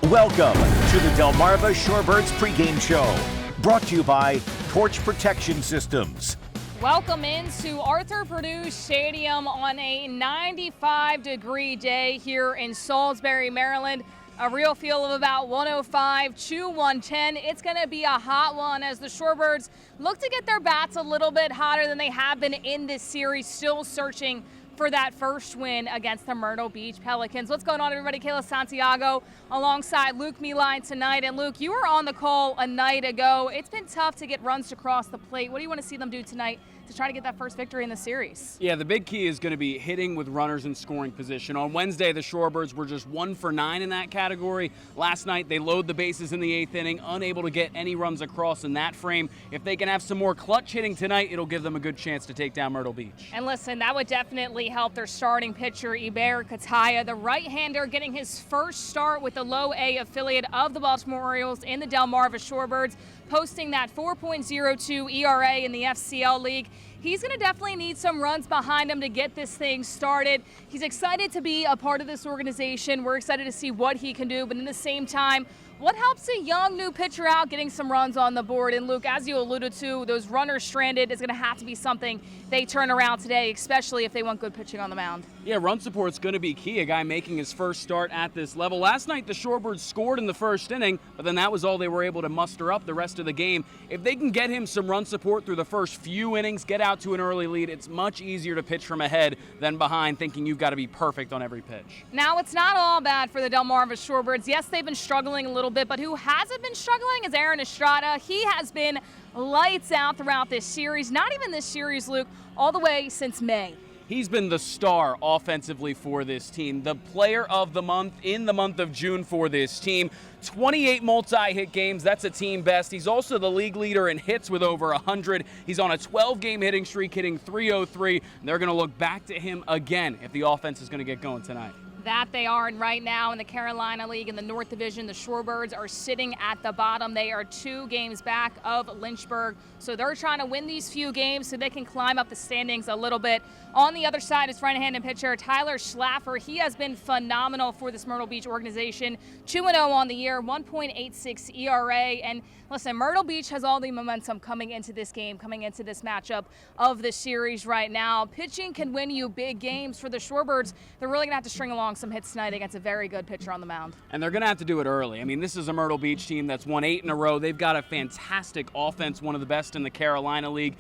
Welcome to the Delmarva Shorebirds pregame show, brought to you by Torch Protection Systems. Welcome into Arthur Purdue Stadium on a 95-degree day here in Salisbury, Maryland. A real feel of about 105 to 110. It's going to be a hot one as the Shorebirds look to get their bats a little bit hotter than they have been in this series, still searching for that first win against the Myrtle Beach Pelicans. What's going on, everybody? Kayla Santiago alongside Luke Meline tonight. And Luke, you were on the call a night ago. It's been tough to get runs to cross the plate. What do you want to see them do tonight to try to get that first victory in the series? Yeah, the big key is going to be hitting with runners in scoring position. On Wednesday, the Shorebirds were just 1 for 9 in that category. Last night, they load the bases in the 8th inning, unable to get any runs across in that frame. If they can have some more clutch hitting tonight, it'll give them a good chance to take down Myrtle Beach. And listen, that would definitely help their starting pitcher, Iber Kataya, the right-hander, getting his first start with the low A affiliate of the Baltimore Orioles in the Delmarva Shorebirds, posting that 4.02 ERA in the FCL League. He's going to definitely need some runs behind him to get this thing started. He's excited to be a part of this organization. We're excited to see what he can do, but in the same time, what helps a young new pitcher out getting some runs on the board? And Luke, as you alluded to, those runners stranded is going to have to be something they turn around today, especially if they want good pitching on the mound. Yeah, run support's going to be key, a guy making his first start at this level. Last night, the Shorebirds scored in the first inning, but then that was all they were able to muster up the rest of the game. If they can get him some run support through the first few innings, get out to an early lead, it's much easier to pitch from ahead than behind, thinking you've got to be perfect on every pitch. Now, it's not all bad for the Delmarva Shorebirds. Yes, they've been struggling a little bit, but who hasn't been struggling is Aaron Estrada. He has been lights out throughout this series. Not even this series, Luke, all the way since May. He's been the star offensively for this team, the player of the month in the month of June for this team. 28 multi-hit games, that's a team best. He's also the league leader in hits with over 100. He's on a 12-game hitting streak, hitting .303. And they're going to look back to him again if the offense is going to get going tonight. That they are, and right now in the Carolina League in the North Division, the Shorebirds are sitting at the bottom. They are 2 games back of Lynchburg, so they're trying to win these few games so they can climb up the standings a little bit. On the other side is right-handed pitcher Tyler Schlaffer. He has been phenomenal for this Myrtle Beach organization. 2-0 on the year, 1.86 ERA, and listen, Myrtle Beach has all the momentum coming into this game, coming into this matchup of the series right now. Pitching can win you big games for the Shorebirds. They're really going to have to string along some hits tonight against a very good pitcher on the mound. And they're going to have to do it early. I mean, this is a Myrtle Beach team that's won 8 in a row. They've got a fantastic offense, one of the best in the Carolina League.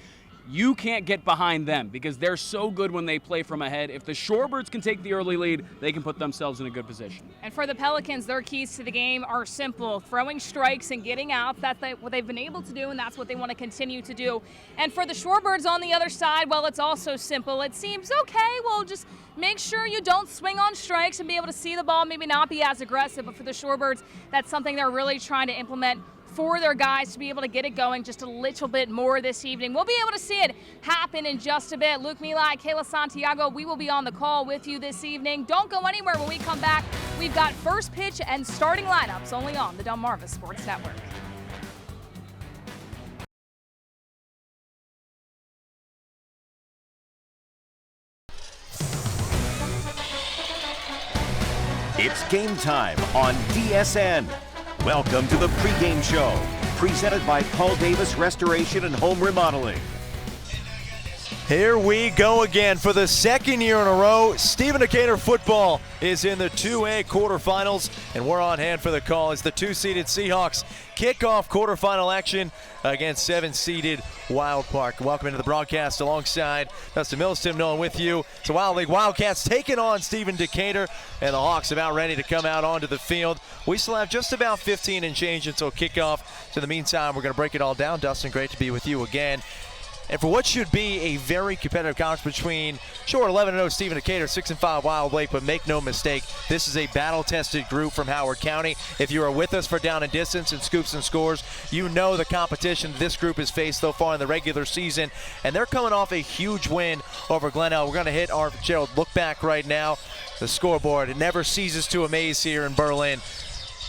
You can't get behind them because they're so good when they play from ahead. If the Shorebirds can take the early lead, they can put themselves in a good position. And for the Pelicans, their keys to the game are simple: throwing strikes and getting outs. That's what they've been able to do, and that's what they want to continue to do. And for the Shorebirds on the other side, well, it's also simple. It seems, okay, well, just make sure you don't swing on strikes and be able to see the ball, maybe not be as aggressive. But for the Shorebirds, that's something they're really trying to implement for their guys to be able to get it going just a little bit more this evening. We'll be able to see it happen in just a bit. Luke Meline, Kayla Santiago, we will be on the call with you this evening. Don't go anywhere. When we come back, we've got first pitch and starting lineups only on the Delmarva Sports Network. It's game time on DSN. Welcome to the pregame show, presented by Paul Davis Restoration and Home Remodeling. Here we go again for the second year in a row. Stephen Decatur football is in the 2A quarterfinals, and we're on hand for the call as the 2-seeded Seahawks kick off quarterfinal action against 7-seeded Wild Park. Welcome into the broadcast alongside Dustin Mills, Tim Nolan with you. It's the Wild League Wildcats taking on Stephen Decatur, and the Hawks about ready to come out onto the field. We still have just about 15 and change until kickoff. So in the meantime, we're going to break it all down. Dustin, great to be with you again. And for what should be a very competitive conference between short 11-0 Stephen Decatur, 6-5 Wild Lake, but make no mistake, this is a battle-tested group from Howard County. If you are with us for Down and Distance and Scoops and Scores, you know the competition this group has faced so far in the regular season, and they're coming off a huge win over Glenelg. We're going to hit our Gerald look back right now. The scoreboard, it never ceases to amaze here in Berlin.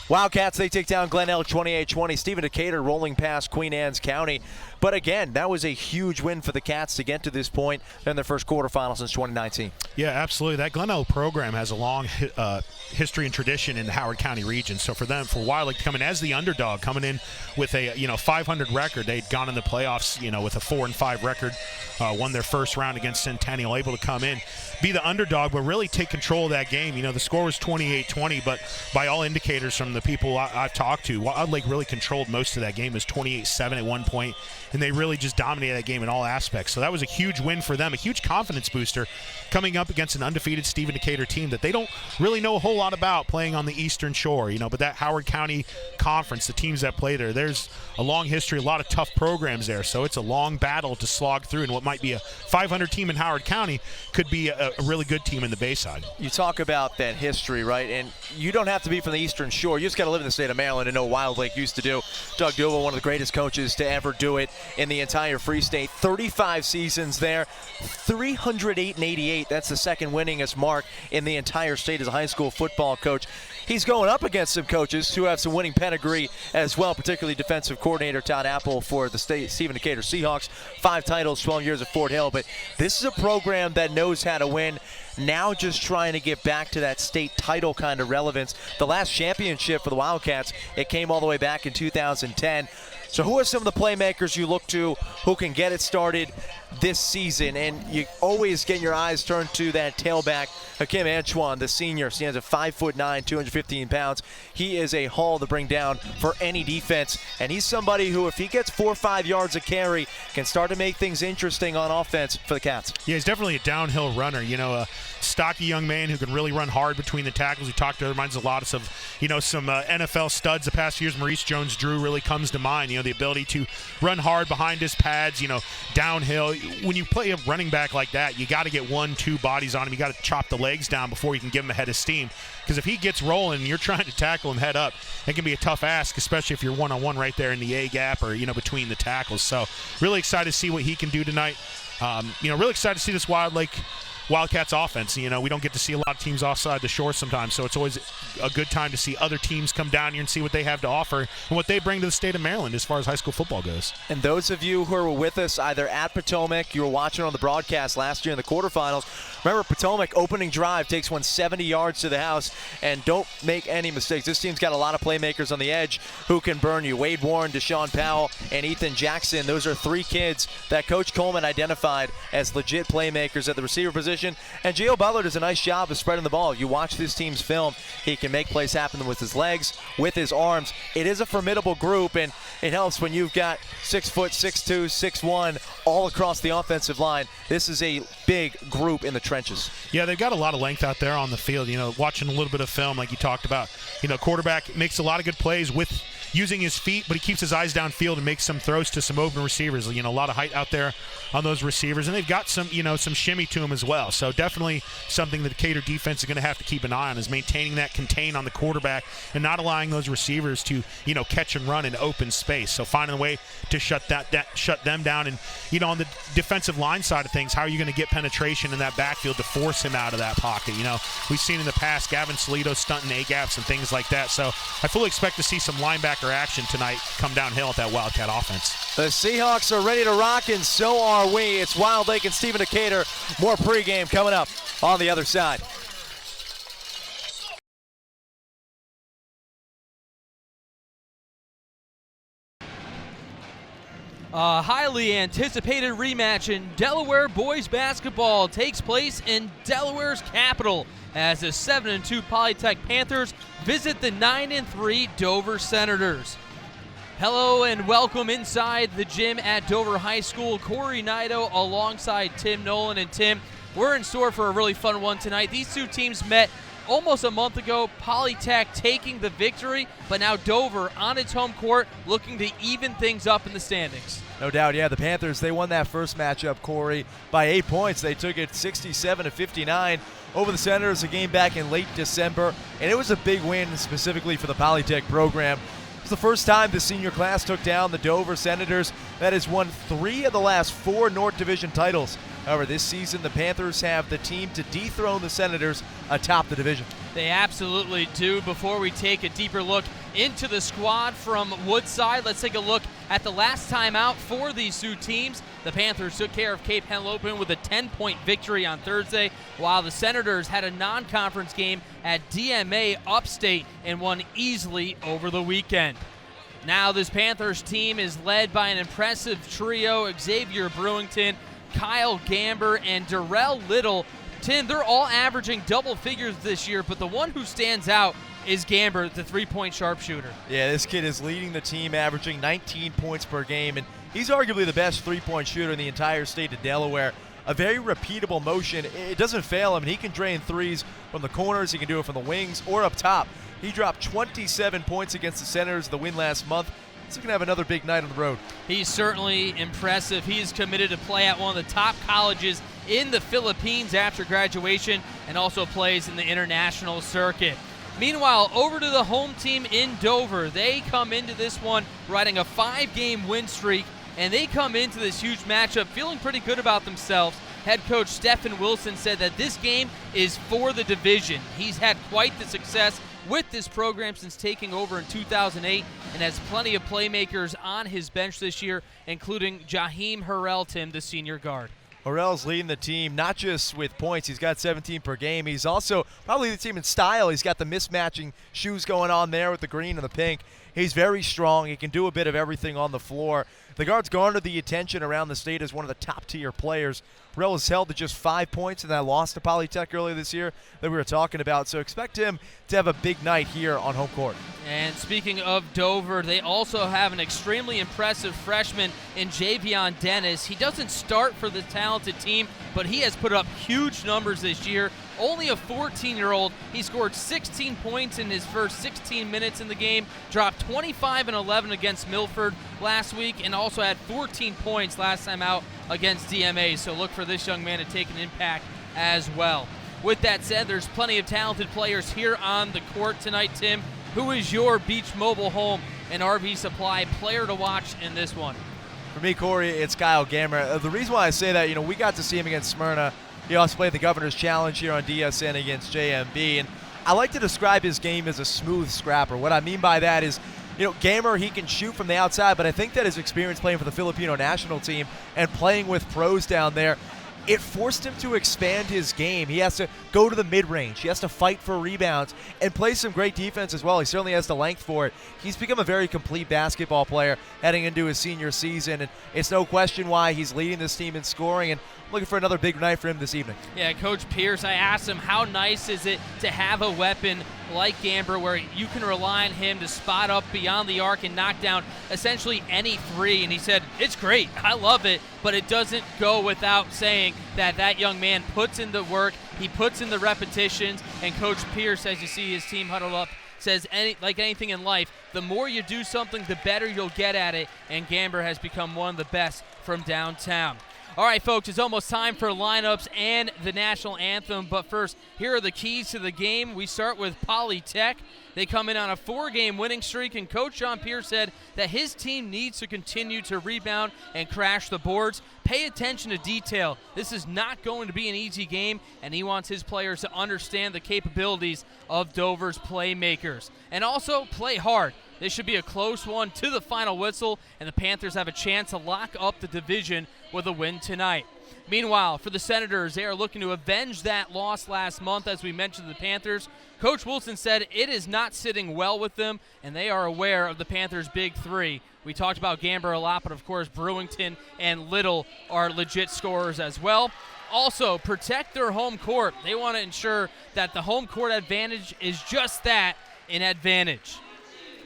Wildcats, they take down Glen Elk 28-20. Stephen Decatur rolling past Queen Anne's County. But again, that was a huge win for the Cats to get to this point in their first quarterfinal since 2019. Yeah, absolutely. That Glen Elk program has a long history and tradition in the Howard County region. So for them, for Wild Lake to come in as the underdog, coming in with a 500 record, they'd gone in the playoffs with a 4-5 record, won their first round against Centennial, able to come in, be the underdog, but really take control of that game. The score was 28-20, but by all indicators from the people I've talked to, Wild Lake really controlled most of that game. It was 28-7 at one point, and they really just dominated that game in all aspects. So that was a huge win for them, a huge confidence booster coming up against an undefeated Stephen Decatur team that they don't really know a whole lot about playing on the Eastern Shore. But that Howard County Conference, the teams that play there's a long history, a lot of tough programs there. So it's a long battle to slog through, and what might be a 500 team in Howard County could be a really good team in the Bayside. You talk about that history, right? And you don't have to be from the Eastern Shore. You just got to live in the state of Maryland and know what Wild Lake used to do. Doug Duval, one of the greatest coaches to ever do it in the entire Free State. 35 seasons there, 308-88. That's the second winningest mark in the entire state as a high school football coach. He's going up against some coaches who have some winning pedigree as well, particularly defensive coordinator Todd Apple for the state Stephen Decatur Seahawks. 5 titles, 12 years at Fort Hill. But this is a program that knows how to win. Now just trying to get back to that state title kind of relevance. The last championship for the Wildcats, it came all the way back in 2010. So who are some of the playmakers you look to who can get it started this season? And you always get your eyes turned to that tailback, Hakim Antoine, the senior. Stands at 5'9", 215 pounds. He is a haul to bring down for any defense. And he's somebody who, if he gets 4 or 5 yards a carry, can start to make things interesting on offense for the Cats. Yeah, he's definitely a downhill runner. A stocky young man who can really run hard between the tackles. He talked to reminds a lot of some NFL studs the past few years. Maurice Jones-Drew really comes to mind. The ability to run hard behind his pads, downhill. When you play a running back like that, you got to get 1-2 bodies on him. You got to chop the legs down before you can give him a head of steam. Because if he gets rolling and you're trying to tackle him head up, it can be a tough ask, especially if you're one-on-one right there in the A gap or, between the tackles. So really excited to see what he can do tonight. Really excited to see this Wild Lake Wildcats offense. We don't get to see a lot of teams offside the shore sometimes, so it's always a good time to see other teams come down here and see what they have to offer and what they bring to the state of Maryland as far as high school football goes. And those of you who were with us either at Potomac, you were watching on the broadcast last year in the quarterfinals, remember Potomac opening drive takes one 70 yards to the house, and don't make any mistakes. This team's got a lot of playmakers on the edge who can burn you. Wade Warren, Deshaun Powell, and Ethan Jackson. Those are 3 kids that Coach Coleman identified as legit playmakers at the receiver position. And Gio Butler does a nice job of spreading the ball. You watch this team's film, he can make plays happen with his legs, with his arms. It is a formidable group, and it helps when you've got 6 foot, 6'2", 6'1", all across the offensive line. This is a big group in the trenches. Yeah, they've got a lot of length out there on the field. Watching a little bit of film like you talked about. Quarterback makes a lot of good plays with using his feet, but he keeps his eyes downfield and makes some throws to some open receivers. A lot of height out there on those receivers, and they've got some shimmy to them as well. So definitely something the Decatur defense is going to have to keep an eye on, is maintaining that contain on the quarterback and not allowing those receivers to catch and run in open space. So finding a way to shut them down. And on the defensive line side of things, how are you going to get penetration in that backfield to force him out of that pocket? We've seen in the past Gavin Solito stunting A gaps and things like that. So I fully expect to see some linebacker action tonight come downhill at that Wildcat offense. The Seahawks are ready to rock, and so are we. It's Wild Lake and Stephen Decatur. More pregame coming up on the other side. A highly anticipated rematch in Delaware boys basketball takes place in Delaware's capital as the 7-2 Polytech Panthers visit the 9-3 Dover Senators. Hello and welcome inside the gym at Dover High School. Corey Nido alongside Tim Nolan. And Tim, we're in store for a really fun one tonight. These two teams met almost a month ago, Polytech taking the victory, but now Dover on its home court looking to even things up in the standings. No doubt, yeah, the Panthers, they won that first matchup, Corey, by 8 points. They took it 67-59 over the Senators, a game back in late December, and it was a big win specifically for the Polytech program. It's the first time the senior class took down the Dover Senators. That has won 3 of the last 4 North Division titles. However, this season, the Panthers have the team to dethrone the Senators atop the division. They absolutely do. Before we take a deeper look into the squad from Woodside, let's take a look at the last time out for these two teams. The Panthers took care of Cape Henlopen with a 10-point victory on Thursday, while the Senators had a non-conference game at DMA Upstate and won easily over the weekend. Now this Panthers team is led by an impressive trio: Xavier Brewington, Kyle Gamber, and Darrell Little. Tim, they're all averaging double figures this year, but the one who stands out is Gamber, the three-point sharpshooter. Yeah, this kid is leading the team, averaging 19 points per game, and he's arguably the best three-point shooter in the entire state of Delaware. A very repeatable motion. It doesn't fail him, and he can drain threes from the corners. He can do it from the wings or up top. He dropped 27 points against the Senators the win last month. He's going to have another big night on the road. He's certainly impressive. He's committed to play at one of the top colleges in the Philippines after graduation, and also plays in the international circuit. Meanwhile, over to the home team in Dover. They come into this one riding a 5-game win streak, and they come into this huge matchup feeling pretty good about themselves. Head coach Stephen Wilson said that this game is for the division. He's had quite the success with this program since taking over in 2008, and has plenty of playmakers on his bench this year, including Jaheim Harrell, Tim, the senior guard. Harrell's leading the team, not just with points. He's got 17 per game. He's also probably the team in style. He's got the mismatching shoes going on there with the green and the pink. He's very strong. He can do a bit of everything on the floor. The guard's garnered the attention around the state as one of the top-tier players. Harrell was held to just 5 points in that loss to Polytech earlier this year that we were talking about, so expect him to have a big night here on home court. And speaking of Dover, they also have an extremely impressive freshman in Javion Dennis. He doesn't start for the talented team, but he has put up huge numbers this year. Only a 14-year-old, he scored 16 points in his first 16 minutes in the game, dropped 25 and 11 against Milford last week, and also had 14 points last time out against DMA. So look for this young man to take an impact as well. With that said, there's plenty of talented players here on the court tonight, Tim. Who is your Beach Mobile Home and RV Supply player to watch in this one? For me, Corey, it's Kyle Gammer. The reason why I say that, we got to see him against Smyrna. He also played the Governor's Challenge here on DSN against JMB, and I like to describe his game as a smooth scrapper. What I mean by that is, Gamer, he can shoot from the outside, but I think that his experience playing for the Filipino national team and playing with pros down there, it forced him to expand his game. He has to go to the mid-range. He has to fight for rebounds and play some great defense as well. He certainly has the length for it. He's become a very complete basketball player heading into his senior season, and it's no question why he's leading this team in scoring, and looking for another big night for him this evening. Yeah, Coach Pierce, I asked him how nice is it to have a weapon like Gamber where you can rely on him to spot up beyond the arc and knock down essentially any three, and he said, it's great, I love it, but it doesn't go without saying that that young man puts in the work, he puts in the repetitions, and Coach Pierce, as you see his team huddled up, says like anything in life, the more you do something, the better you'll get at it, and Gamber has become one of the best from downtown. All right, folks, it's almost time for lineups and the national anthem. But first, here are the keys to the game. We start with Polytech. They come in on a 4-game winning streak, and Coach John Pierce said that his team needs to continue to rebound and crash the boards. Pay attention to detail. This is not going to be an easy game, and he wants his players to understand the capabilities of Dover's playmakers. And also, play hard. This should be a close one to the final whistle, and the Panthers have a chance to lock up the division with a win tonight. Meanwhile, for the Senators, they are looking to avenge that loss last month, as we mentioned the Panthers. Coach Wilson said it is not sitting well with them, and they are aware of the Panthers' big three. We talked about Gamber a lot, but of course Brewington and Little are legit scorers as well. Also, protect their home court. They want to ensure that the home court advantage is just that, an advantage.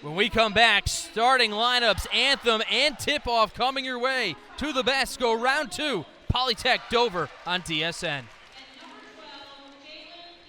When we come back, starting lineups, anthem, and tip-off coming your way. To the best, go round 2, Polytech Dover on DSN.